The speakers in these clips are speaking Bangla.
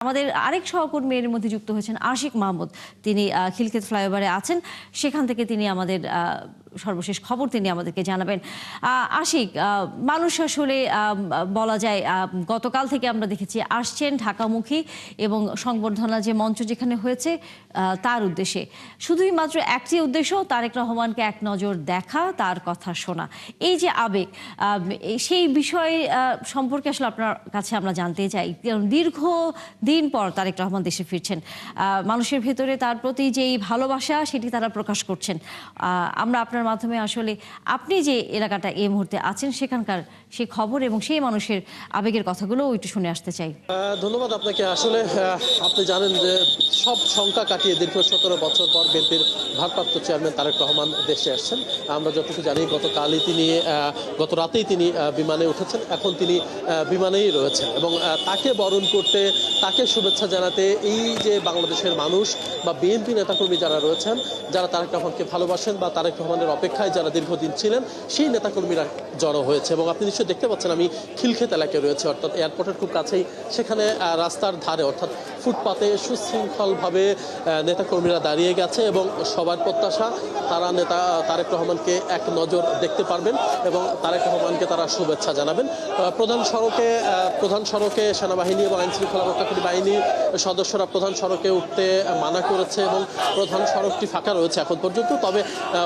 আমাদের আরেক সহকর্মী এর মধ্যে যুক্ত হয়েছেন আশিক মাহমুদ। তিনি খিলক্ষেত ফ্লাইওভারে আছেন, সেখান থেকে তিনি আমাদের সর্বশেষ খবর তিনি আমাদেরকে জানাবেন। আশিক, মানুষ আসলে বলা যায় গতকাল থেকে আমরা দেখেছি আসছেন ঢাকামুখী এবং সংবর্ধনা যে মঞ্চ যেখানে হয়েছে তার উদ্দেশ্যে শুধুই মাত্র একটি উদ্দেশ্য, তারেক রহমানকে এক নজর দেখা, তার কথা শোনা। এই যে আবেগ, সেই বিষয় সম্পর্কে আসলে আপনার কাছে আমরা জানতে চাই। দীর্ঘদিন পর তারেক রহমান দেশে ফিরছেন, মানুষের ভেতরে তার প্রতি যেই ভালোবাসা সেটি তারা প্রকাশ করছেন। আমরা আপনার মাধ্যমে আসলে আপনি যে এলাকাটা এই মুহূর্তে আছেন সেখানকার সেই খবর এবং সেই মানুষের আবেগের কথাগুলো একটু শুনে আসতে চাই। ধন্যবাদ আপনাকে। আসলে আপনি জানেন যে সব সংখ্যা কাটিয়ে দীর্ঘ 17 বছর পর বিএনপির ভারপ্রাপ্ত চেয়ারম্যান তারেক রহমান দেশে আসছেন। আমরা যতটুকু জানি গত রাতেই তিনি বিমানে উঠেছেন, এখন তিনি বিমানেই রয়েছেন এবং তাকে বরণ করতে, তাকে শুভেচ্ছা জানাতে এই যে বাংলাদেশের মানুষ বা বিএনপি নেতাকর্মী যারা রয়েছেন, যারা তারেক রহমানকে ভালোবাসেন বা তারেক রহমানের অপেক্ষায় যারা দীর্ঘদিন ছিলেন, সেই নেতাকর্মীরা জড়ো হয়েছে। এবং আপনি নিশ্চয়ই দেখতে পাচ্ছেন আমি খিলক্ষেত এলাকায় রয়েছে, অর্থাৎ এয়ারপোর্টের খুব কাছেই। সেখানে রাস্তার ধারে অর্থাৎ ফুটপাতে সুশৃঙ্খলভাবে নেতাকর্মীরা দাঁড়িয়ে গেছে এবং সবার প্রত্যাশা তারা তারেক রহমানকে এক নজর দেখতে পারবেন এবং তারেক রহমানকে তারা শুভেচ্ছা জানাবেন। প্রধান সড়কে সেনাবাহিনী এবং আইনশৃঙ্খলা রক্ষাকারী বাহিনীর সদস্যরা প্রধান সড়কে উঠতে মানা করেছে এবং প্রধান সড়কটি ফাঁকা রয়েছে এখন পর্যন্ত। তবে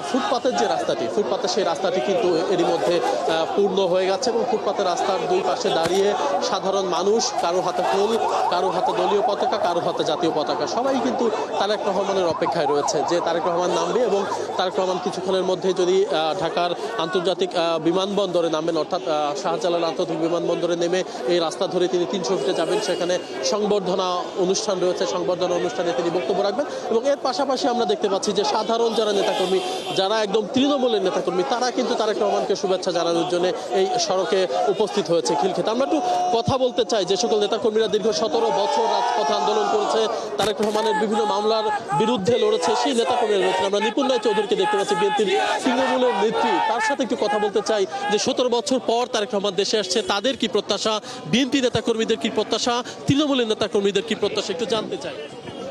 ফুটপাতের সেই রাস্তাটি কিন্তু এরই মধ্যে পূর্ণ হয়ে গেছে এবং ফুটপাতের রাস্তার দুই পাশে দাঁড়িয়ে সাধারণ মানুষ, কারো হাতে ফুল, কারো হাতে দলীয় পতাকা, কারো হাতে জাতীয় পতাকা, সবাই কিন্তু তারেক রহমানের অপেক্ষায় রয়েছে যে তারেক রহমান নামবে এবং তারেক রহমান কিছুক্ষণের মধ্যে যদি ঢাকার আন্তর্জাতিক বিমানবন্দরে নামেন, অর্থাৎ শাহজালাল আন্তর্জাতিক বিমানবন্দরে নেমে এই রাস্তা ধরে তিনি 300 ফিটে যাবেন। সেখানে সংবর্ধনা অনুষ্ঠান রয়েছে, সংবর্ধনা অনুষ্ঠানে তিনি বক্তব্য রাখবেন এবং এর পাশাপাশি আমরা দেখতে পাচ্ছি যে সাধারণ যারা নেতাকর্মী, যারা একদম তৃণমূলের নেতাকর্মী, তারা কিন্তু তারেক রহমানকে শুভেচ্ছা জানানোর জন্য এই সড়কে উপস্থিত হয়েছে খিলক্ষেত। আমরা একটু কথা বলতে চাই যে সকল নেতাকর্মীরা দীর্ঘ 17 বছর রাজপথ আন্দোলন করেছে, তারেক রহমানের বিভিন্ন মামলার বিরুদ্ধে লড়েছে, সেই নেতাকর্মীরা রয়েছেন। আমরা নিপুণ রায় চৌধুরীকে দেখতে পাচ্ছি, বিএনপির তৃণমূলের নেত্রী, তার সাথে একটু কথা বলতে চাই যে 17 বছর পর তারেক রহমান দেশে আসছে, তাদের কি প্রত্যাশা, বিএনপি নেতাকর্মীদের কি প্রত্যাশা, তৃণমূলের নেতাকর্মীদের কি প্রত্যাশা, একটু জানতে চাই।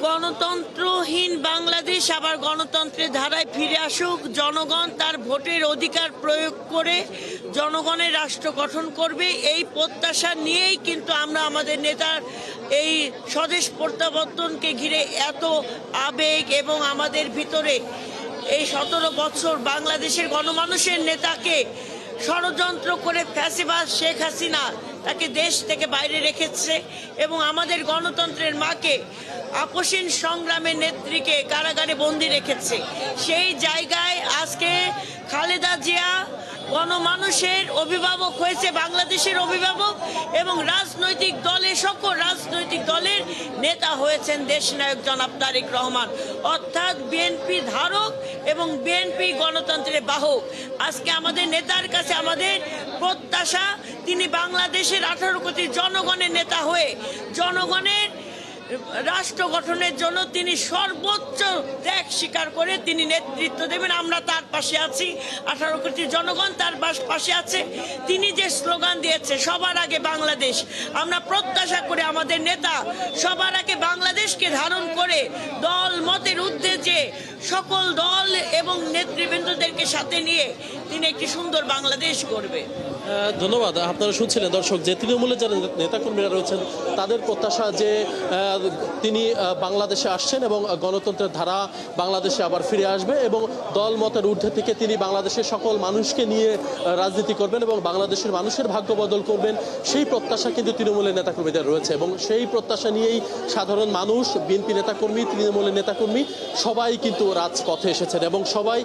গণতন্ত্রহীন বাংলাদেশ আবার গণতন্ত্রের ধারায় ফিরে আসুক, জনগণ তার ভোটের অধিকার প্রয়োগ করে জনগণের রাষ্ট্র গঠন করবে, এই প্রত্যাশা নিয়েই কিন্তু আমরা আমাদের নেতার এই স্বদেশ প্রত্যাবর্তনকে ঘিরে এত আবেগ এবং আমাদের ভিতরে এই 17 বছর বাংলাদেশের গণমানুষের নেতাকে ষড়যন্ত্র করে ফ্যাসিবাদ শেখ হাসিনা তাকে দেশ থেকে বাইরে রেখেছে এবং আমাদের গণতন্ত্রের মাকে, আপসীন সংগ্রামের নেত্রীকে কারাগারে বন্দী রেখেছে। সেই জায়গায় আজকে খালেদা জিয়া গণমানুষের অভিভাবক হয়েছে, বাংলাদেশের অভিভাবক, এবং সকল রাজনৈতিক দলের নেতা হয়েছেন দেশনায়ক জনাব তারেক রহমান, অর্থাৎ বিএনপি ধারক এবং বিএনপি গণতন্ত্রের বাহক। আজকে আমাদের নেতার কাছে আমাদের প্রত্যাশা, তিনি বাংলাদেশের 18 কোটি জনগণের নেতা হয়ে জনগণের রাষ্ট্র গঠনের জন্য তিনি সর্বোচ্চ ত্যাগ স্বীকার করে তিনি নেতৃত্ব দেবেন। আমরা তার পাশে আছি, 18 কোটি জনগণ তার পাশে আছে। তিনি যে স্লোগান দিয়েছে সবার আগে বাংলাদেশ, আমরা প্রত্যাশা করে আমাদের নেতা সবার আগে বাংলাদেশকে ধারণ করে দল মতের ঊর্ধ্বে যে সকল দল এবং নেতৃবৃন্দদেরকে সাথে নিয়ে তিনি একটি সুন্দর বাংলাদেশ করবে। ধন্যবাদ। আপনারা শুনছিলেন দর্শক যে তৃণমূলের যারা নেতাকর্মীরা রয়েছেন তাদের প্রত্যাশা যে তিনি বাংলাদেশে আসছেন এবং গণতন্ত্রের ধারা বাংলাদেশে আবার ফিরে আসবে এবং দল মতের ঊর্ধ্বে থেকে তিনি বাংলাদেশের সকল মানুষকে নিয়ে রাজনীতি করবেন এবং বাংলাদেশের মানুষের ভাগ্য বদল করবেন, সেই প্রত্যাশা কিন্তু তৃণমূলের নেতাকর্মীদের রয়েছে এবং সেই প্রত্যাশা নিয়েই সাধারণ মানুষ, বিএনপি নেতাকর্মী, তৃণমূলের নেতাকর্মী সবাই কিন্তু রাজপথে এসেছেন এবং সবাই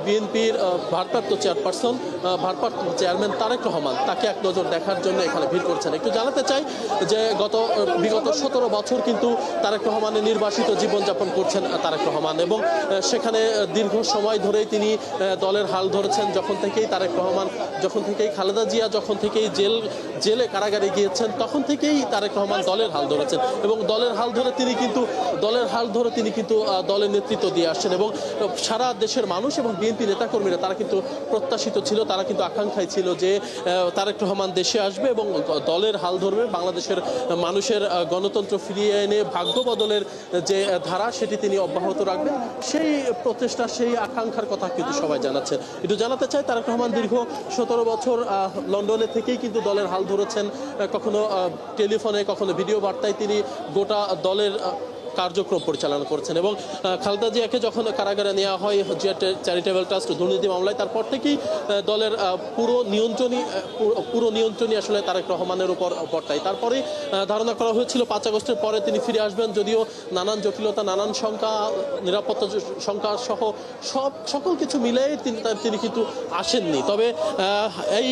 বিএনপির ভারপ্রাপ্ত চেয়ারম্যান তারেক রহমান তাকে এক নজর দেখার জন্য এখানে ভিড় করছেন। একটু জানাতে চাই যে বিগত 17 বছর কিন্তু তারেক রহমানের নির্বাসিত জীবনযাপন করছেন তারেক রহমান এবং সেখানে দীর্ঘ সময় ধরেই তিনি দলের হাল ধরেছেন। যখন থেকেই খালেদা জিয়া যখন থেকেই জেলে কারাগারে গিয়েছেন তখন থেকেই তারেক রহমান দলের হাল ধরেছেন এবং দলের হাল ধরে তিনি কিন্তু দলের নেতৃত্ব দিয়ে আসছেন এবং সারা দেশের মানুষ এবং বিএনপি নেতাকর্মীরা তারা কিন্তু প্রত্যাশিত ছিল, তারা কিন্তু আকাঙ্ক্ষায় ছিল যে তারেক রহমান দেশে আসবে এবং দলের হাল ধরবে, বাংলাদেশের মানুষের গণতন্ত্র ফিরিয়ে এনে ভাগ্য বদলের যে ধারা সেটি তিনি অব্যাহত রাখবেন। সেই প্রচেষ্টা, সেই আকাঙ্ক্ষার কথা কিন্তু সবাই জানাচ্ছেন। একটু জানাতে চাই, তারেক রহমান দীর্ঘ 17 বছর লন্ডনে থেকেই কিন্তু দলের হাল ধরেছেন, কখনো টেলিফোনে কখনো ভিডিও বার্তায় তিনি গোটা দলের কার্যক্রম পরিচালনা করছেন এবং খালেদা জিয়াকে যখন কারাগারে নেওয়া হয় জিয়া চ্যারিটেবল ট্রাস্ট দুর্নীতি মামলায়, তারপর থেকেই দলের পুরো নিয়ন্ত্রণই আসলে তারেক রহমানের উপর বর্তায়। তারপরে ধারণা করা হয়েছিল 5 আগস্টের পরে তিনি ফিরে আসবেন, যদিও নানান জটিলতা, নানান শঙ্কা, নিরাপত্তা শঙ্কা সহ সকল কিছু মিলেই তিনি কিন্তু আসেননি। তবে এই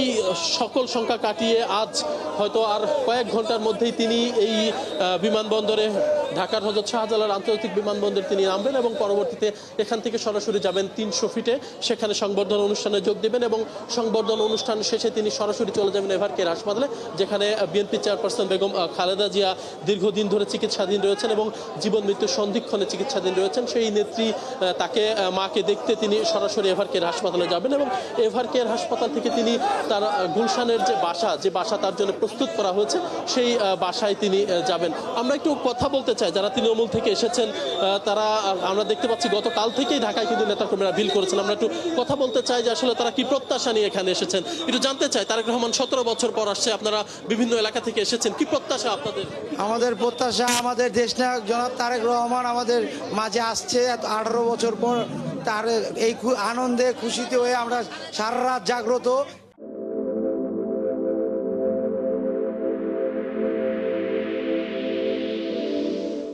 সকল শঙ্কা কাটিয়ে আজ হয়তো আর কয়েক ঘন্টার মধ্যেই তিনি এই বিমানবন্দরে, ঢাকার হযরত শাহজালাল আন্তর্জাতিক বিমানবন্দরে তিনি নামবেন এবং পরবর্তীতে এখান থেকে সরাসরি যাবেন 300 ফিটে, সেখানে সংবর্ধনা অনুষ্ঠানে যোগ দেবেন এবং সংবর্ধনা অনুষ্ঠান শেষে তিনি সরাসরি চলে যাবেন এভারকেয়ার হাসপাতালে, যেখানে বিএনপি চেয়ারপারসন বেগম খালেদা জিয়া দীর্ঘদিন ধরে চিকিৎসাধীন রয়েছেন এবং জীবন মৃত্যু সন্ধিক্ষণে চিকিৎসাধীন রয়েছেন। সেই নেত্রী তাকে, মাকে দেখতে তিনি সরাসরি এভারকেয়ার হাসপাতালে যাবেন এবং এভারকেয়ার হাসপাতাল থেকে তিনি তার গুলশানের যে বাসা তার জন্য প্রস্তুত করা হয়েছে সেই বাসায় তিনি যাবেন। আমরা একটু কথা বলতে চাই যারা তৃণমূল থেকে এসেছেন, তারা, আমরা দেখতে পাচ্ছি গতকাল থেকেই ঢাকায় কিন্তু নেতাকর্মীরা ভিড় করেছেন। আমরা একটু কথা বলতে চাই যে আসলে তারা কি প্রত্যাশা নিয়ে এখানে এসেছেন, একটু জানতে চাই। তারেক রহমান 17 বছর পর আসছে, আপনারা বিভিন্ন এলাকা থেকে এসেছেন, কি প্রত্যাশা আপনাদের? আমাদের প্রত্যাশা, আমাদের দেশনায়ক জনাব তারেক রহমান আমাদের মাঝে আসছে 18 বছর পর। তার এই আনন্দে খুশিতে হয়ে আমরা সারা রাত জাগ্রত।